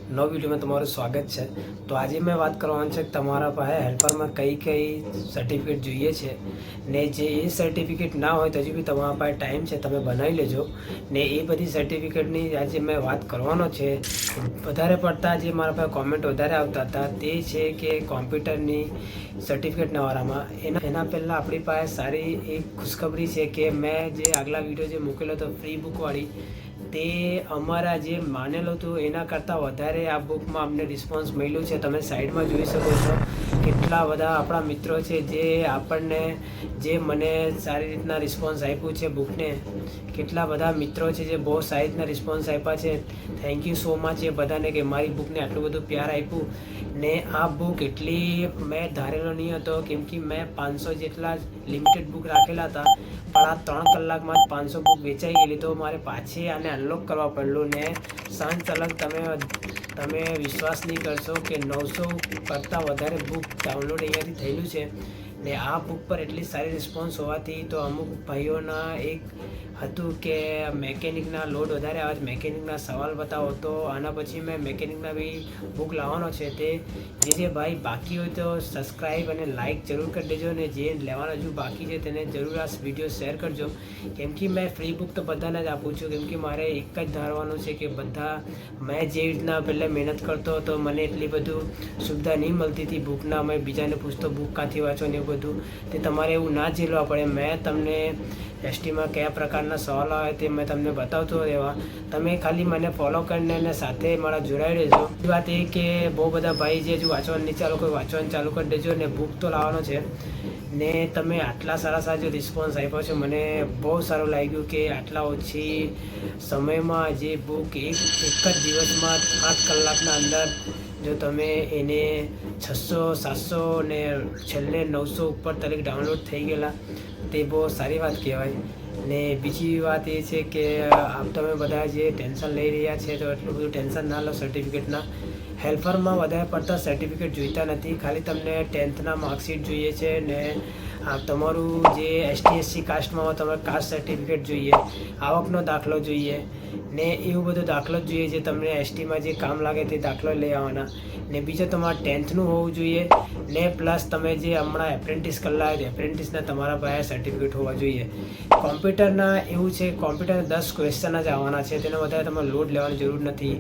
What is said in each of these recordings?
નવ વિડીયોમાં તમારું સ્વાગત છે। તો આજે મેં વાત કરવાની છે કે તમારા પાસે હેલ્પરમાં કઈ સર્ટિફિકેટ જોઈએ છે ને જે એ સર્ટિફિકેટ ના હોય તો હજી બી તમારા પાસે ટાઈમ છે, તમે બનાવી લેજો ને એ બધી સર્ટિફિકેટની આજે મેં વાત કરવાનો છે। વધારે પડતા જે મારા પાસે કોમેન્ટ વધારે આવતા હતા તે છે કે કોમ્પ્યુટરની સર્ટિફિકેટના વાળામાં એના પહેલાં આપણી પાસે સારી એક ખુશખબરી છે કે મેં જે આગલા વિડીયો જે મૂકેલો હતો ફ્રી બુકવાળી તે અમારા જે માનેલો હતું એના કરતાં વધારે આ બુકમાં અમને રિસ્પોન્સ મળ્યું છે। તમે સાઈડમાં જોઈ શકો છો કેટલા બધા આપણા મિત્રો છે જે આપણને જે મને સારી રીતના રિસ્પોન્સ આપ્યું છે બુકને। કેટલા બધા મિત્રો છે જે બહુ સારી રીતના રિસ્પોન્સ આપ્યા છે। થેન્ક યુ સો મચ એ બધાને કે મારી બુકને આટલું બધું પ્યાર આપ્યું ને આ બુક એટલી મેં ધારેલો નહીં હતો કેમ કે મેં 500 જેટલા લિમિટેડ બુક રાખેલા હતા પણ આ 3 કલાકમાં 500 બુક વેચાઈ ગયેલી તો મારે પાછી આને અનલોક કરવા પડેલું ને સાંજ અલગ તમે વિશ્વાસ નહીં કરશો કે 900 કરતાં વધારે બુક ડાઉનલોડ અહીંયાથી થયેલું છે ને આ બુક પર એટલી સારી રિસ્પોન્સ હોવાથી તો અમુક ભાઈઓના એક હતું કે મેકેનિકના લોડ વધારે આવે મેકેનિકના સવાલ બતાવો તો આના પછી મેં મેકેનિકના બી બુક લાવવાનો છે। તે જે ભાઈ બાકી હોય તો સબસ્ક્રાઈબ અને લાઇક જરૂર કરી દેજો ને જે લેવાનો હજુ બાકી છે તેને જરૂર આ વિડીયો શેર કરજો કેમ કે મેં ફ્રી બુક તો બધાને જ આપું છું કેમ કે મારે એક જ ધારવાનું છે કે બધા મેં જે રીતના પહેલાં મહેનત કરતો હતો મને એટલી બધું સુવિધા નહીં મળતી હતી બુકના મેં બીજાને પૂછતો બુક ક્યાંથી વાંચો ને એવું બધું તે તમારે એવું ના ઝીલવા પડે। મેં તમને એસટીમાં કયા પ્રકારના સવાલો આવે તે મેં તમને બતાવતો રહેવા તમે ખાલી મને ફોલો કરીને અને સાથે મારા જોડાઈ રહેજો। એ વાત એ કે બહુ બધા ભાઈ જે હજુ વાંચવાનું નહીં ચાલુ કોઈ વાંચવાનું ચાલુ કરી દેજો ને બુક તો લાવવાનો છે ને તમે આટલા સારા જે રિસ્પોન્સ આપ્યો છે મને બહુ સારું લાગ્યું કે આટલા ઓછી સમયમાં જે બુક એક જ દિવસમાં 8 કલાકના અંદર જો તમે એને 600 700 ને છેલ્લે 900 ઉપર તારીખ ડાઉનલોડ થઈ ગયેલા તે બહુ સારી વાત કહેવાય। ને બીજી વાત એ છે કે આમ તમે બધા જે ટેન્શન લઈ રહ્યા છે તો એટલું બધું ટેન્શન ના લો। સર્ટિફિકેટના હેલ્પરમાં વધારે પડતા સર્ટિફિકેટ જોઈતા નથી, ખાલી તમને 10થના માર્કશીટ જોઈએ છે ને તમારું જે ST/SC કાસ્ટમાં હોય તમારે કાસ્ટ સર્ટિફિકેટ જોઈએ, આવકનો દાખલો જોઈએ ને એવું બધો દાખલો જ જોઈએ જે તમને STમાં જે કામ લાગે તે દાખલો લઈ આવવાના ને બીજું તમારે 10થનું હોવું જોઈએ ને પ્લસ તમે જે હમણાં એપ્રેન્ટિસ કરેલા હોય એપ્રેન્ટિસના તમારા પાસે સર્ટિફિકેટ હોવા જોઈએ। કોમ્પ્યુટરના એવું છે કોમ્પ્યુટરના 10 ક્વેશ્ચન જ આવવાના છે તેનો વધારે તમારે લોડ લેવાની જરૂર નથી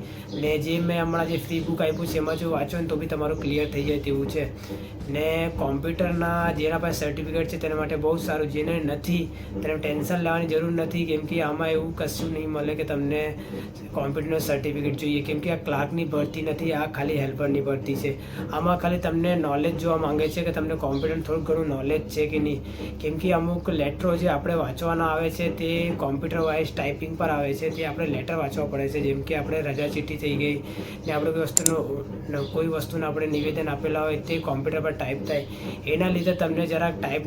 ને જે મેં હમણાં જે ફ્રી બુક આપ્યું છે એમાં જો વાંચો ને તો બી તમારું ક્લિયર થઈ જાય તેવું છે ને કોમ્પ્યુટરના જેના પાસે સર્ટિફિકેટ છે તેના માટે બહુ સારું, જેને નથી તેને ટેન્શન લેવાની જરૂર નથી કેમ કે આમાં એવું કશું નહીં મળે કે તમને કોમ્પ્યુટરનું સર્ટિફિકેટ જોઈએ કેમ કે આ ક્લાર્કની ભરતી નથી, આ ખાલી હેલ્પરની ભરતી છે। આમાં ખાલી તમને નોલેજ જોવા માંગે છે કે તમને કોમ્પ્યુટર થોડું ઘણું નોલેજ છે કે નહીં કેમ કે અમુક લેટરો જે આપણે વાંચવાના આવે છે તે કોમ્પ્યુટર વાઇઝ ટાઈપિંગ પર આવે છે તે આપણે લેટર વાંચવા પડે છે જેમ કે આપણે રજા ચીઠ્ઠી થઈ ગઈ ને આપણે કોઈ વસ્તુનું આપણે નિવેદન આપેલા હોય તે કોમ્પ્યુટર પર ટાઈપ થાય એના લીધે તમને જરાક ટાઈપનું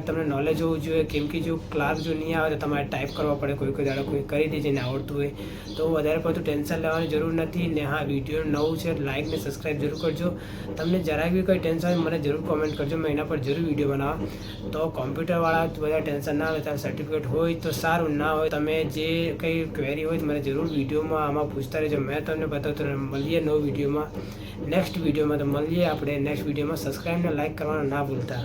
તમને નોલેજ હોવું જોઈએ કેમ કે જો ક્લાર્ક જો નહીં આવે તો તમારે ટાઈપ કરવા પડે, કોઈ દાડો કોઈ કરી દે જેને આવડતું હોય તો વધારે પડતું ટેન્શન લેવાની જરૂર નથી ને હા વિડીયો નવું છે લાઇક ને સબસ્ક્રાઈબ જરૂર કરજો। તમને જરાક બી કોઈ ટેન્શન હોય મને જરૂર કોમેન્ટ કરજો, મેં એના પર જરૂર વિડીયો બનાવવા। તો કોમ્પ્યુટરવાળા બધા ટેન્શન ના આવે ત્યારે સર્ટિફિકેટ હોય તો સારું, ના હોય તમે જે કંઈ ક્વેરી હોય તો મને જરૂર વિડીયોમાં આમાં પૂછતા રહેજો, મેં તમને બતાવતો મળીએ નવો વિડીયોમાં નેક્સ્ટ વિડીયોમાં તો મળીએ આપણે નેક્સ્ટ વિડીયોમાં। સબસ્ક્રાઈબ ને લાઇક કરવાનું ના ભૂલતા।